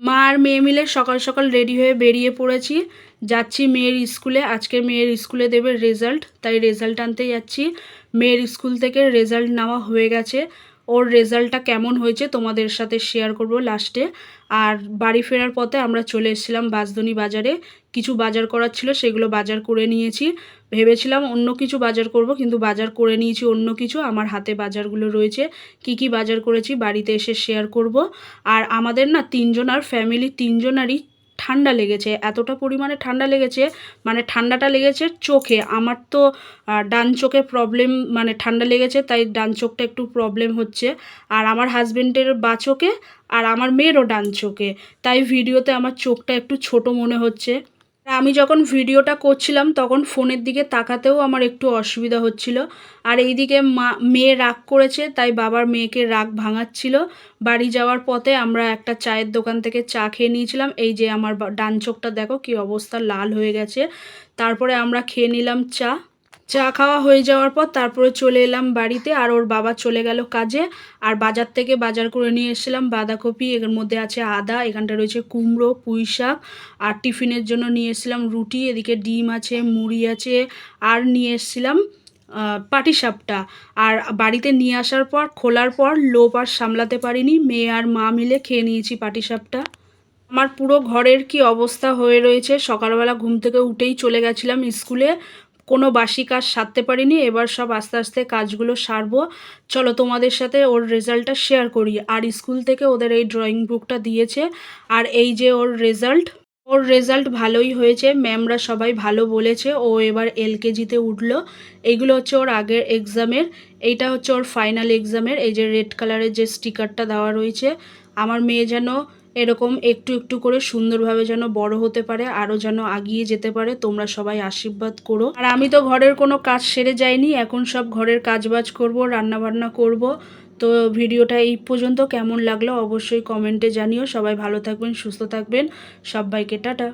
মা আর মেয়ে মিলে সকাল সকাল রেডি হয়ে বেরিয়ে পড়েছি, যাচ্ছি মেয়ের স্কুলে। আজকে মেয়ের স্কুলে দেবে রেজাল্ট, তাই রেজাল্ট আনতে যাচ্ছি। মেয়ের স্কুল থেকে রেজাল্ট নেওয়া হয়ে গেছে, ওর রেজাল্টটা কেমন হয়েছে তোমাদের সাথে শেয়ার করব লাস্টে। আর বাড়ি ফেরার পথে আমরা চলে এসেছিলাম বাঁশদ্রোণী বাজারে, কিছু বাজার করার ছিল সেগুলো বাজার করে নিয়েছি। ভেবেছিলাম অন্য কিছু বাজার করব, কিন্তু বাজার করে নিয়েছি অন্য কিছু। আমার হাতে বাজারগুলো রয়েছে, কি কি বাজার করেছি বাড়িতে এসে শেয়ার করব। আর আমাদের না তিনজনার ফ্যামিলি তিনজনারই ঠান্ডা লেগেছে, এতটা পরিমাণে ঠান্ডা লেগেছে, মানে ঠান্ডাটা লেগেছে চোখে। আমার তো ডান চোখে প্রবলেম, মানে ঠান্ডা লেগেছে তাই ডান চোখটা একটু প্রবলেম হচ্ছে। আর আমার হাজবেন্ডের বাঁ চোখে আর আমার মেয়েরও ডান চোখে, তাই ভিডিওতে আমার চোখটা একটু ছোট মনে হচ্ছে। আমি যখন ভিডিওটা করছিলাম তখন ফোনের দিকে তাকাতেও আমার একটু অসুবিধা হচ্ছিল। আর এইদিকে মেয়ে রাগ করেছে, তাই বাবার মেয়েকে রাগ ভাঙাচ্ছিল। বাড়ি যাওয়ার পথে আমরা একটা চায়ের দোকান থেকে চা খেয়ে নিয়েছিলাম। এই যে আমার ডান চোখটা দেখো কি অবস্থা, লাল হয়ে গেছে। তারপরে আমরা খেয়ে নিলাম চা। চা খাওয়া হয়ে যাওয়ার পর তারপরে চলে এলাম বাড়িতে, আর ওর বাবা চলে গেল কাজে। আর বাজার থেকে বাজার করে নিয়ে এসেছিলাম বাঁধাকপি, এর মধ্যে আছে আদা, এখানটা রয়েছে কুমড়ো, পুঁই শাক। আর টিফিনের জন্য নিয়ে এসেছিলাম রুটি, এদিকে ডিম আছে, মুড়ি আছে। আর নিয়ে এসেছিলাম পাটিসাপটা। আর বাড়িতে নিয়ে আসার পর খোলার পর লোভ আর সামলাতে পারিনি, মেয়ে আর মা মিলে খেয়ে নিয়েছি পাটিসাপটা। আমার পুরো ঘরের কি অবস্থা হয়ে রয়েছে, সকালবেলা ঘুম থেকে উঠেই চলে গেছিলাম স্কুলে, কোনো বাসি কাজ সারতে পারিনি। এবার সব আস্তে আস্তে কাজগুলো সারবো। চলো তোমাদের সাথে ওর রেজাল্টটা শেয়ার করি। আর স্কুল থেকে ওদের এই ড্রয়িং বুকটা দিয়েছে, আর এই যে ওর রেজাল্ট। ওর রেজাল্ট ভালোই হয়েছে, ম্যামরা সবাই ভালো বলেছে। ও এবার এলকেজিতে উঠলো। এইগুলো হচ্ছে ওর আগের এক্সামের, এইটা হচ্ছে ওর ফাইনাল এক্সামের। এই যে রেড কালারের যে স্টিকারটা দেওয়া রয়েছে। আমার মেয়ে যেন এরকম একটু একটু করে সুন্দরভাবে যেন বড় হতে পারে, আরও যেন এগিয়ে যেতে পারে, তোমরা সবাই আশীর্বাদ করো। আর আমি তো ঘরের কোনো কাজ সেরে যাইনি, এখন সব ঘরের কাজবাজ করব, রান্নাবান্না করব। তো ভিডিওটা এই পর্যন্ত, কেমন লাগলো অবশ্যই কমেন্টে জানিও। সবাই ভালো থাকবেন, সুস্থ থাকবেন, সবাইকে টাটা।